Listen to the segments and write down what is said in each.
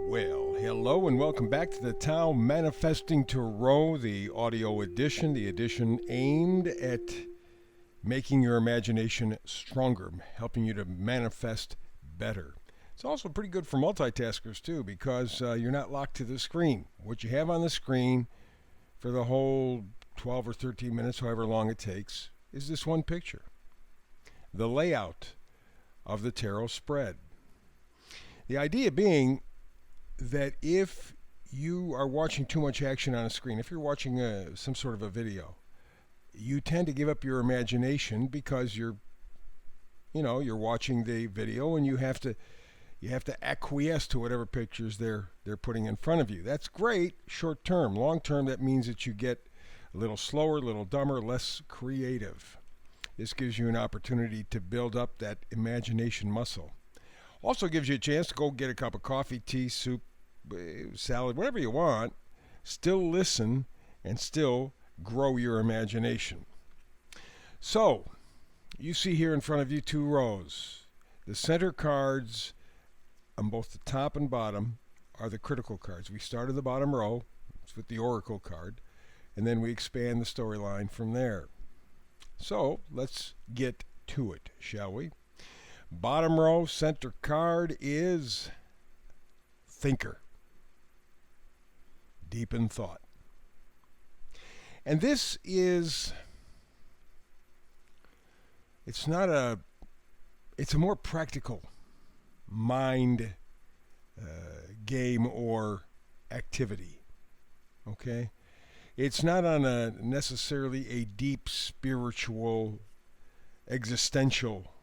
Well, hello and welcome back to the Tao Manifesting Tarot, the audio edition, the edition aimed at making your imagination stronger, helping you to manifest better. It's also pretty good for multitaskers too because you're not locked to the screen. What you have on the screen for the whole 12 or 13 minutes, however long it takes, is this one picture. The layout of the tarot spread. The idea being that if you are watching too much action on a screen, if you're watching some sort of a video, you tend to give up your imagination because you're watching the video and you have to acquiesce to whatever pictures they're putting in front of you. That's great short term. Long term, that means that you get a little slower, a little dumber, less creative. This gives you an opportunity to build up that imagination muscle. Also gives you a chance to go get a cup of coffee, tea, soup, salad, whatever you want, still listen, and still grow your imagination. So, you see here in front of you two rows. The center cards on both the top and bottom are the critical cards. We start at the bottom row with the oracle card, and then we expand the storyline from there. So, let's get to it, shall we? Bottom row, center card is thinker. Deep in thought. And this is, it's a more practical mind game or activity. Okay? It's not on necessarily a deep spiritual, existential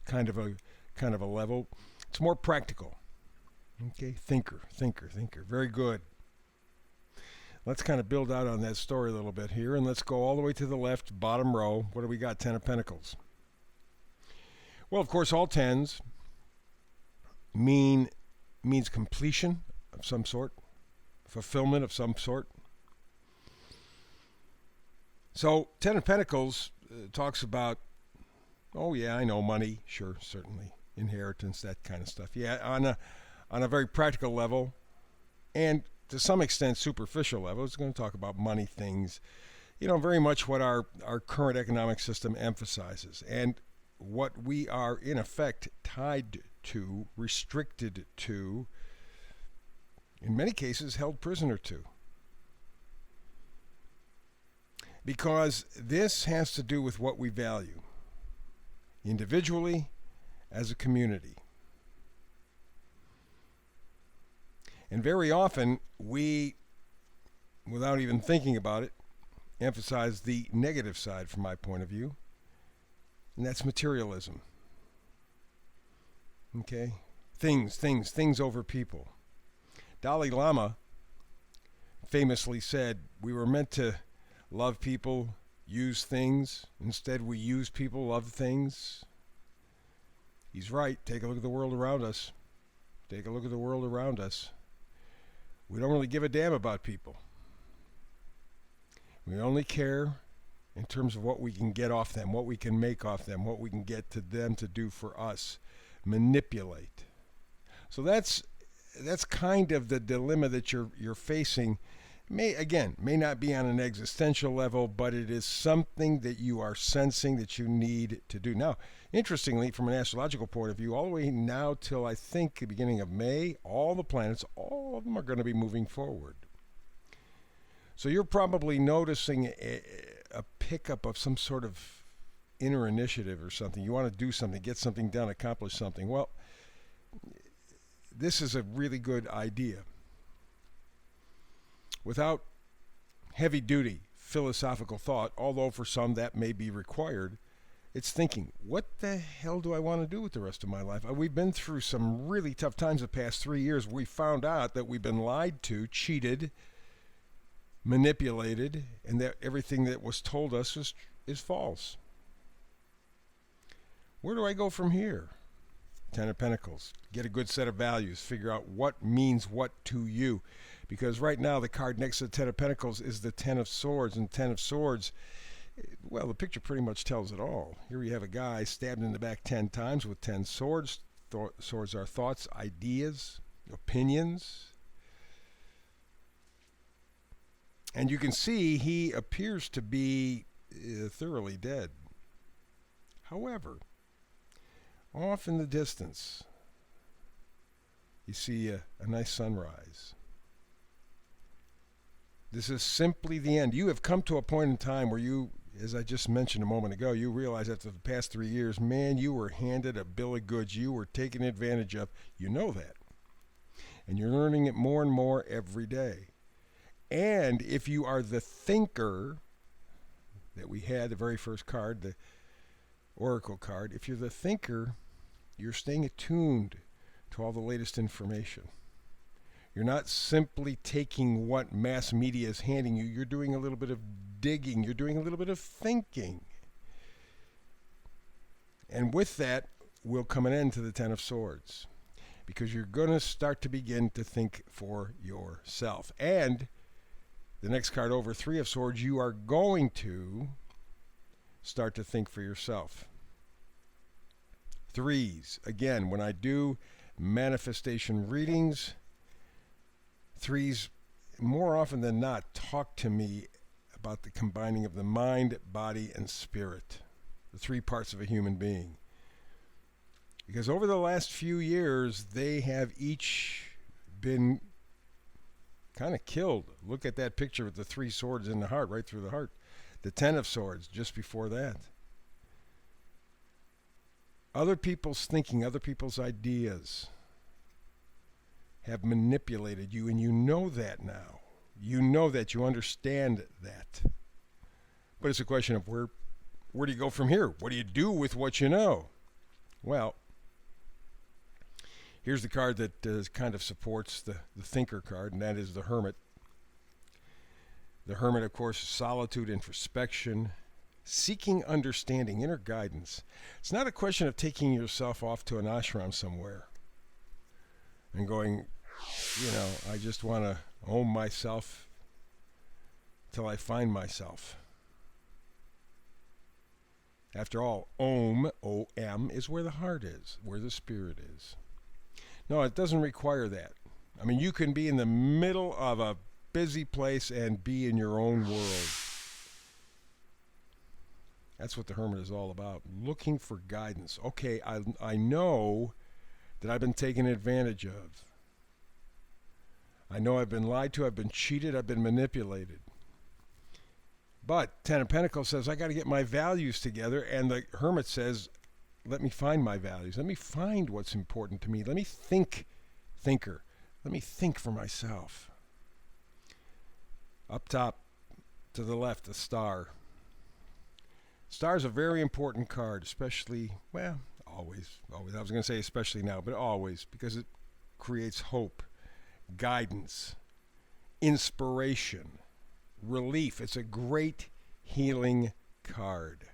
kind of a level. It's more practical. Okay, thinker. Very good. Let's kind of build out on that story a little bit here, and let's go all the way to the left, bottom row. What do we got? Ten of Pentacles. Well, of course, all tens means completion of some sort, fulfillment of some sort. So, Ten of Pentacles talks about, oh yeah, I know, money, sure, certainly, inheritance, that kind of stuff. Yeah, on a very practical level, and to some extent superficial level, it's going to talk about money things, very much what our current economic system emphasizes, and what we are in effect tied to, restricted to, in many cases held prisoner to. Because this has to do with what we value, individually, as a community. And very often, we, without even thinking about it, emphasize the negative side from my point of view, and that's materialism. Okay? Things over people. Dalai Lama famously said, we were meant to love people, use things. Instead, we use people, love things. He's right. Take a look at the world around us. Take a look at the world around us. We don't really give a damn about people. We only care in terms of what we can get off them, what we can make off them, what we can get to them to do for us. Manipulate. So that's kind of the dilemma that you're facing. May not be on an existential level, but it is something that you are sensing that you need to do. Now, interestingly, from an astrological point of view, all the way now till I think the beginning of May, all the planets, all of them are going to be moving forward. So you're probably noticing a pickup of some sort of inner initiative or something. You want to do something, get something done, accomplish something. Well, this is a really good idea. Without heavy-duty philosophical thought, although for some that may be required, it's thinking, what the hell do I want to do with the rest of my life? We've been through some really tough times the past 3 years. We found out that we've been lied to, cheated, manipulated, and that everything that was told us is false. Where do I go from here? Ten of Pentacles. Get a good set of values. Figure out what means what to you. Because right now the card next to the Ten of Pentacles is the Ten of Swords. And Ten of Swords, well, the picture pretty much tells it all. Here you have a guy stabbed in the back 10 times with 10 swords, Swords are thoughts, ideas, opinions. And you can see he appears to be thoroughly dead. However, off in the distance, you see a nice sunrise. This is simply the end. You have come to a point in time where you, as I just mentioned a moment ago, you realize after the past 3 years, man, you were handed a bill of goods. You were taken advantage of. You know that. And you're learning it more and more every day. And if you are the thinker that we had, the very first card, the Oracle card, if you're the thinker, you're staying attuned to all the latest information. You're not simply taking what mass media is handing you. You're doing a little bit of digging. You're doing a little bit of thinking. And with that will come an end to the Ten of Swords, because you're going to start to begin to think for yourself. And the next card over, Three of Swords, you are going to start to think for yourself. Threes, again, when I do manifestation readings, threes, more often than not, talk to me about the combining of the mind, body, and spirit, the three parts of a human being. Because over the last few years, they have each been kind of killed. Look at that picture with the three swords in the heart, right through the heart. The Ten of Swords just before that. Other people's thinking, other people's ideas have manipulated you, and you know that now. You know that, you understand that. But it's a question of where do you go from here? What do you do with what you know? Well, here's the card that kind of supports the thinker card, and that is the Hermit. The Hermit, of course, is solitude, introspection, seeking understanding, inner guidance. It's not a question of taking yourself off to an ashram somewhere and going, I just want to own myself till I find myself. After all, Om, O-M, is where the heart is, where the spirit is. No, it doesn't require that. I mean, you can be in the middle of a busy place and be in your own world. That's what the Hermit is all about, looking for guidance. Okay, I know that I've been taken advantage of. I know I've been lied to, I've been cheated, I've been manipulated. But Ten of Pentacles says, I got to get my values together, and the Hermit says, let me find my values. Let me find what's important to me. Let me thinker. Let me think for myself. Up top, to the left, the Star. Star is a very important card, especially, always. I was going to say especially now, but always, because it creates hope, guidance, inspiration, relief. It's a great healing card.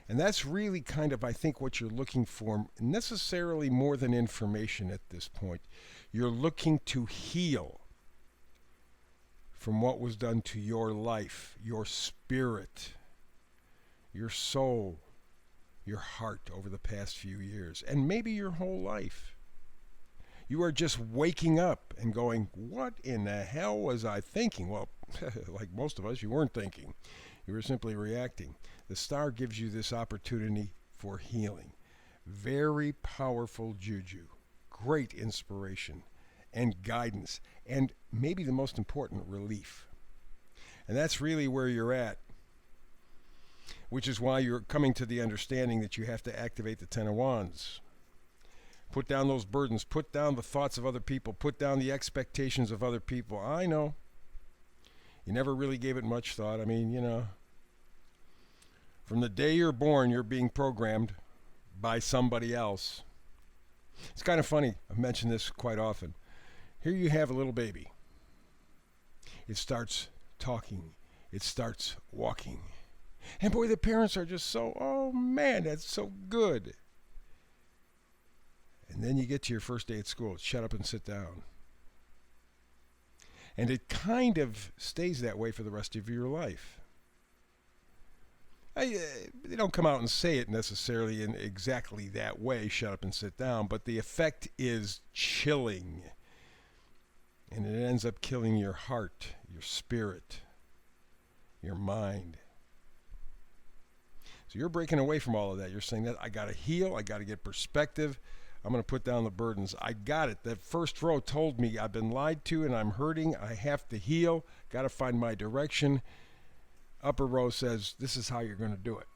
And that's really kind of, I think, what you're looking for, necessarily more than information at this point. You're looking to heal from what was done to your life, your spirit, your soul, your heart over the past few years, and maybe your whole life. You are just waking up and going, what in the hell was I thinking? Well, like most of us, you weren't thinking. You were simply reacting. The Star gives you this opportunity for healing. Very powerful juju. Great inspiration and guidance. And maybe the most important, relief. And that's really where you're at. Which is why you're coming to the understanding that you have to activate the Ten of Wands. Put down those burdens. Put down the thoughts of other people. Put down the expectations of other people. I know. You never really gave it much thought. I mean, from the day you're born, you're being programmed by somebody else. It's kind of funny. I've mentioned this quite often. Here you have a little baby. It starts talking. It starts walking. And boy, the parents are just so, oh man, that's so good. And then you get to your first day at school. Shut up and sit down. And it kind of stays that way for the rest of your life. They don't come out and say it necessarily in exactly that way, shut up and sit down, but the effect is chilling. And it ends up killing your heart, your spirit, your mind. So you're breaking away from all of that. You're saying that I got to heal, I got to get perspective. I'm going to put down the burdens. I got it. That first row told me I've been lied to and I'm hurting. I have to heal. Got to find my direction. Upper row says this is how you're going to do it.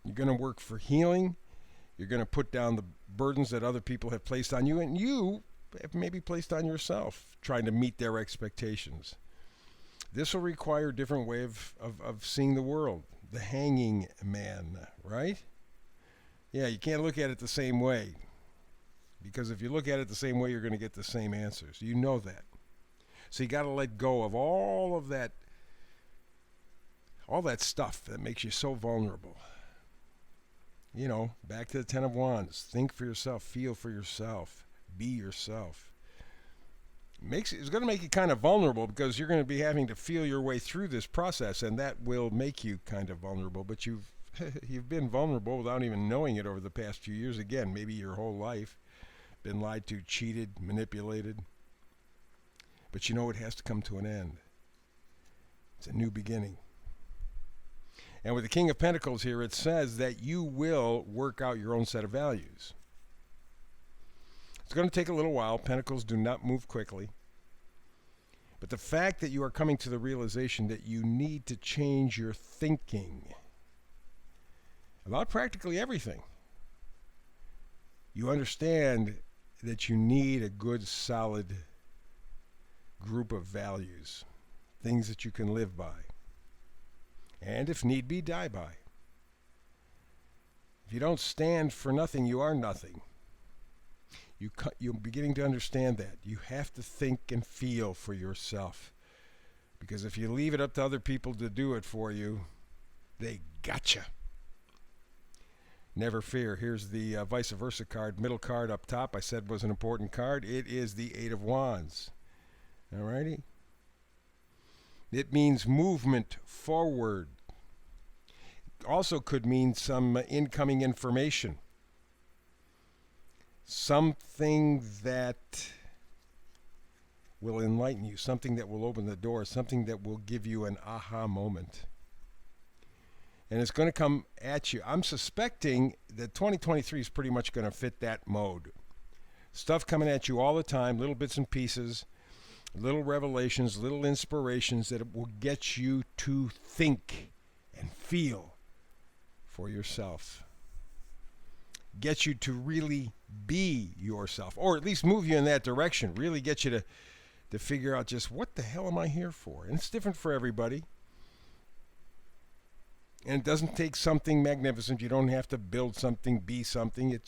You're going to work for healing. You're going to put down the burdens that other people have placed on you and you have maybe placed on yourself, trying to meet their expectations. This will require a different way of seeing the world. The hanging man, right? Yeah, you can't look at it the same way. Because if you look at it the same way, you're going to get the same answers. You know that. So you got to let go of all that stuff that makes you so vulnerable. You know, back to the Ten of Wands. Think for yourself. Feel for yourself. Be yourself. It's going to make you kind of vulnerable because you're going to be having to feel your way through this process, and that will make you kind of vulnerable. But you've been vulnerable without even knowing it over the past few years. Again, maybe your whole life. Been lied to, cheated, manipulated. But you know it has to come to an end. It's a new beginning. And with the King of Pentacles here, it says that you will work out your own set of values. It's going to take a little while. Pentacles do not move quickly. But the fact that you are coming to the realization that you need to change your thinking about practically everything. You understand that you need a good, solid group of values, things that you can live by, and if need be, die by. If you don't stand for nothing, you are nothing. You're beginning to understand that. You have to think and feel for yourself. Because if you leave it up to other people to do it for you, they gotcha. Never fear. Here's the vice versa card. Middle card up top I said was an important card. It is the Eight of Wands. Alrighty? It means movement forward. Also could mean some incoming information. Something that will enlighten you, something that will open the door, something that will give you an aha moment. And it's going to come at you. I'm suspecting that 2023 is pretty much going to fit that mode. Stuff coming at you all the time, little bits and pieces, little revelations, little inspirations that will get you to think and feel for yourself. Get you to really be yourself, or at least move you in that direction. Really get you to figure out just what the hell am I here for? And it's different for everybody. And it doesn't take something magnificent. You don't have to build something, be something.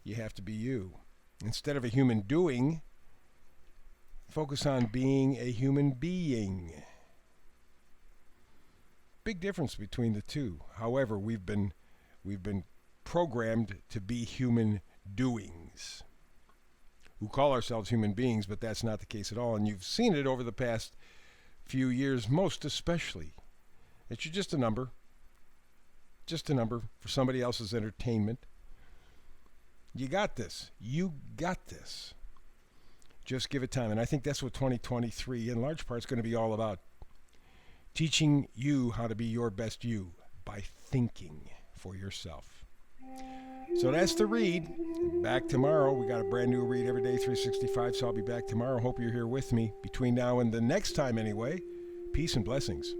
You have to be you. Instead of a human doing, focus on being a human being. Big difference between the two. However, we've been programmed to be human doings who call ourselves human beings, but that's not the case at all. And you've seen it over the past few years, most especially. That you're just a number for somebody else's entertainment. You got this. You got this. Just give it time. And I think that's what 2023 in large part is going to be all about. Teaching you how to be your best you by thinking for yourself. So that's the read. Back tomorrow. We got a brand new read every day, 365. So I'll be back tomorrow. Hope you're here with me between now and the next time anyway. Peace and blessings.